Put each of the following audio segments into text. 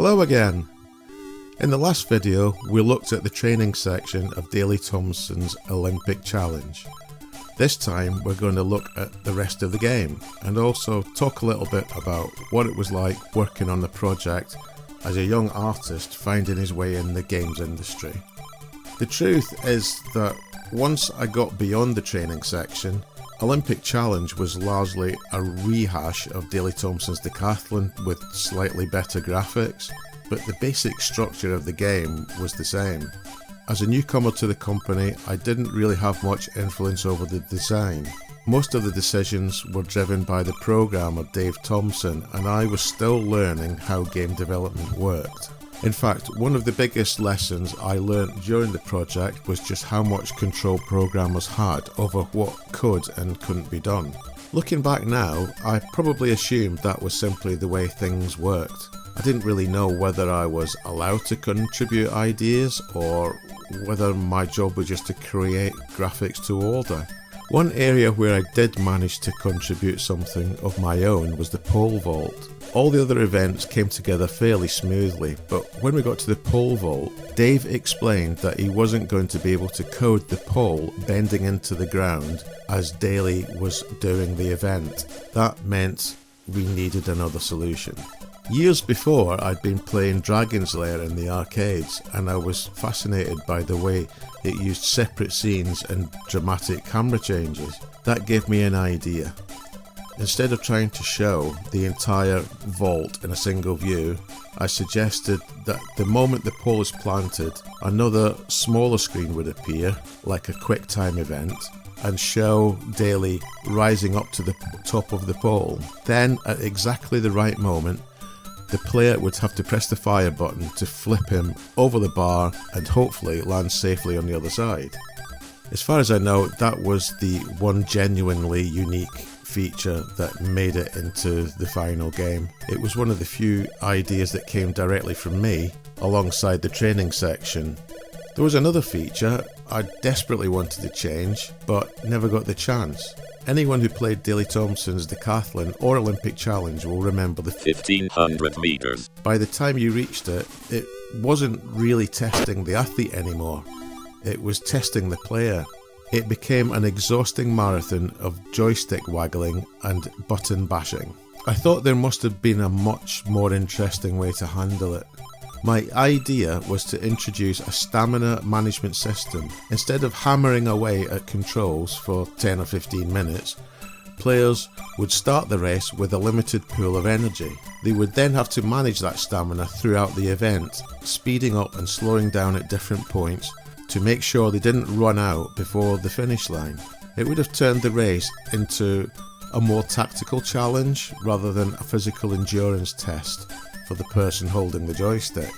Hello again! In the last video we looked at the training section of Daley Thompson's Olympic Challenge. This time we're going to look at the rest of the game and also talk a little bit about what it was like working on the project as a young artist finding his way in the games industry. The truth is that once I got beyond the training section, Olympic Challenge was largely a rehash of Daley Thompson's Decathlon with slightly better graphics, but the basic structure of the game was the same. As a newcomer to the company, I didn't really have much influence over the design. Most of the decisions were driven by the programmer Dave Thompson, and I was still learning how game development worked. In fact, one of the biggest lessons I learnt during the project was just how much control programmers had over what could and couldn't be done. Looking back now, I probably assumed that was simply the way things worked. I didn't really know whether I was allowed to contribute ideas or whether my job was just to create graphics to order. One area where I did manage to contribute something of my own was the pole vault. All the other events came together fairly smoothly, but when we got to the pole vault, Dave explained that he wasn't going to be able to code the pole bending into the ground as Daley was doing the event. That meant we needed another solution. Years before, I'd been playing Dragon's Lair in the arcades, and I was fascinated by the way it used separate scenes and dramatic camera changes. That gave me an idea. Instead of trying to show the entire vault in a single view, I suggested that the moment the pole is planted, another smaller screen would appear, like a QuickTime event, and show Daley rising up to the top of the pole. Then, at exactly the right moment, the player would have to press the fire button to flip him over the bar and hopefully land safely on the other side. As far as I know, that was the one genuinely unique feature that made it into the final game. It was one of the few ideas that came directly from me, alongside the training section. There was another feature I desperately wanted to change, but never got the chance. Anyone who played Daley Thompson's Decathlon or Olympic Challenge will remember the 1500 meters. By the time you reached it, it wasn't really testing the athlete anymore. It was testing the player. It became an exhausting marathon of joystick waggling and button bashing. I thought there must have been a much more interesting way to handle it. My idea was to introduce a stamina management system. Instead of hammering away at controls for 10 or 15 minutes, players would start the race with a limited pool of energy. They would then have to manage that stamina throughout the event, speeding up and slowing down at different points to make sure they didn't run out before the finish line. It would have turned the race into a more tactical challenge rather than a physical endurance test for the person holding the joystick.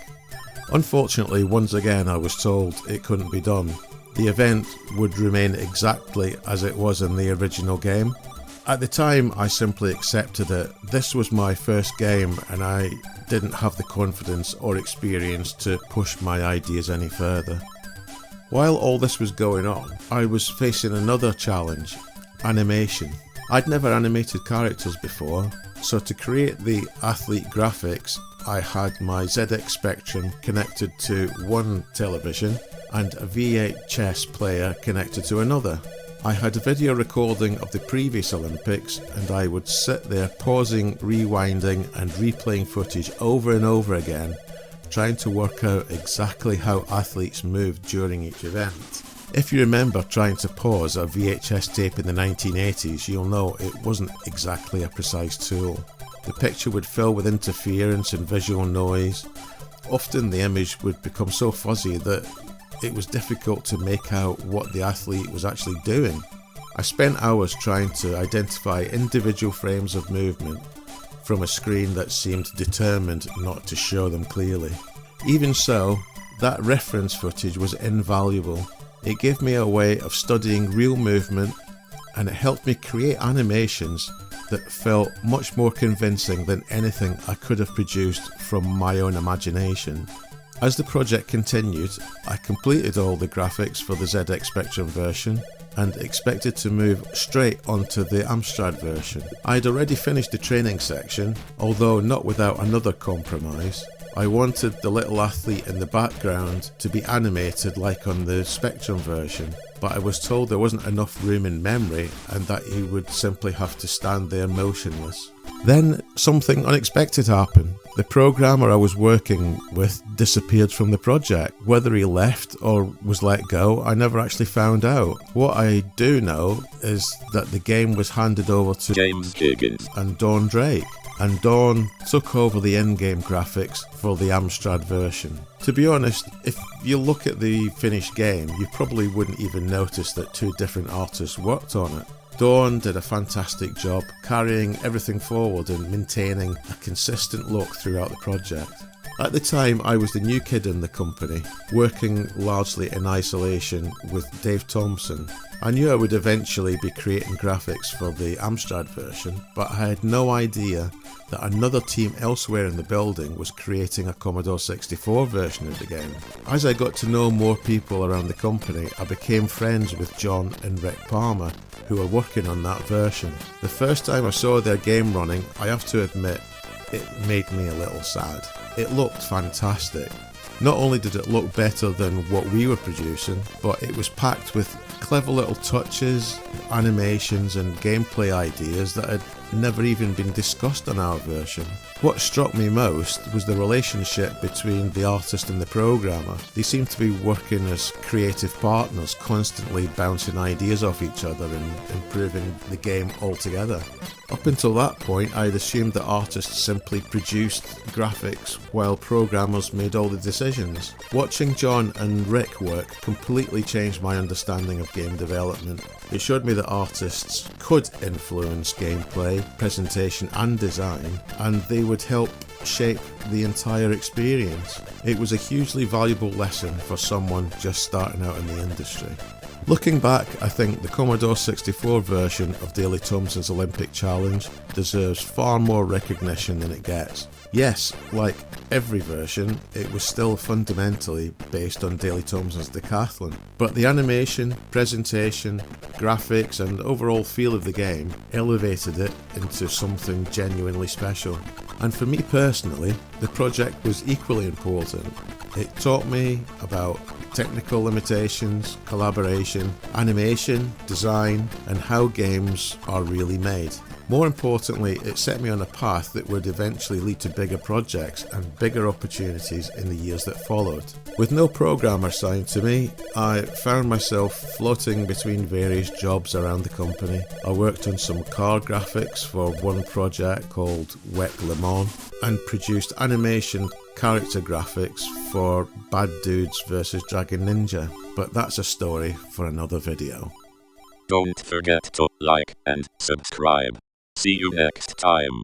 Unfortunately, once again I was told it couldn't be done. The event would remain exactly as it was in the original game. At the time I simply accepted it. This was my first game and I didn't have the confidence or experience to push my ideas any further. While all this was going on, I was facing another challenge: animation. I'd never animated characters before, so to create the athlete graphics, I had my ZX Spectrum connected to one television and a VHS player connected to another. I had a video recording of the previous Olympics and I would sit there pausing, rewinding and replaying footage over and over again, trying to work out exactly how athletes moved during each event. If you remember trying to pause a VHS tape in the 1980s, you'll know it wasn't exactly a precise tool. The picture would fill with interference and visual noise. Often the image would become so fuzzy that it was difficult to make out what the athlete was actually doing. I spent hours trying to identify individual frames of movement from a screen that seemed determined not to show them clearly. Even so, that reference footage was invaluable. It gave me a way of studying real movement and it helped me create animations that felt much more convincing than anything I could have produced from my own imagination. As the project continued, I completed all the graphics for the ZX Spectrum version and expected to move straight onto the Amstrad version. I had already finished the training section, although not without another compromise. I wanted the little athlete in the background to be animated like on the Spectrum version, but I was told there wasn't enough room in memory and that he would simply have to stand there motionless. Then something unexpected happened. The programmer I was working with disappeared from the project. Whether he left or was let go, I never actually found out. What I do know is that the game was handed over to James Higgins and Dawn Drake, and Dawn took over the in-game graphics for the Amstrad version. To be honest, if you look at the finished game, you probably wouldn't even notice that two different artists worked on it. Dawn did a fantastic job carrying everything forward and maintaining a consistent look throughout the project. At the time, I was the new kid in the company, working largely in isolation with Dave Thompson. I knew I would eventually be creating graphics for the Amstrad version, but I had no idea that another team elsewhere in the building was creating a Commodore 64 version of the game. As I got to know more people around the company, I became friends with John and Rick Palmer, who were working on that version. The first time I saw their game running, I have to admit, it made me a little sad. It looked fantastic. Not only did it look better than what we were producing, but it was packed with clever little touches, animations and gameplay ideas that had never even been discussed on our version. What struck me most was the relationship between the artist and the programmer. They seemed to be working as creative partners, constantly bouncing ideas off each other and improving the game altogether. Up until that point, I'd assumed that artists simply produced graphics while programmers made all the decisions. Watching John and Rick work completely changed my understanding of game development. It showed me that artists could influence gameplay, presentation and design, and they would help shape the entire experience. It was a hugely valuable lesson for someone just starting out in the industry. Looking back, I think the Commodore 64 version of Daley Thompson's Olympic Challenge deserves far more recognition than it gets. Yes, like every version, it was still fundamentally based on Daley Thompson's Decathlon, but the animation, presentation, graphics and overall feel of the game elevated it into something genuinely special. And for me personally, the project was equally important. It taught me about technical limitations, collaboration, animation, design, and how games are really made. More importantly, it set me on a path that would eventually lead to bigger projects and bigger opportunities in the years that followed. With no programmer assigned to me, I found myself floating between various jobs around the company. I worked on some car graphics for one project called Wet Le Mans and produced animation character graphics for Bad Dudes vs Dragon Ninja, but that's a story for another video. Don't forget to like and subscribe. See you next time.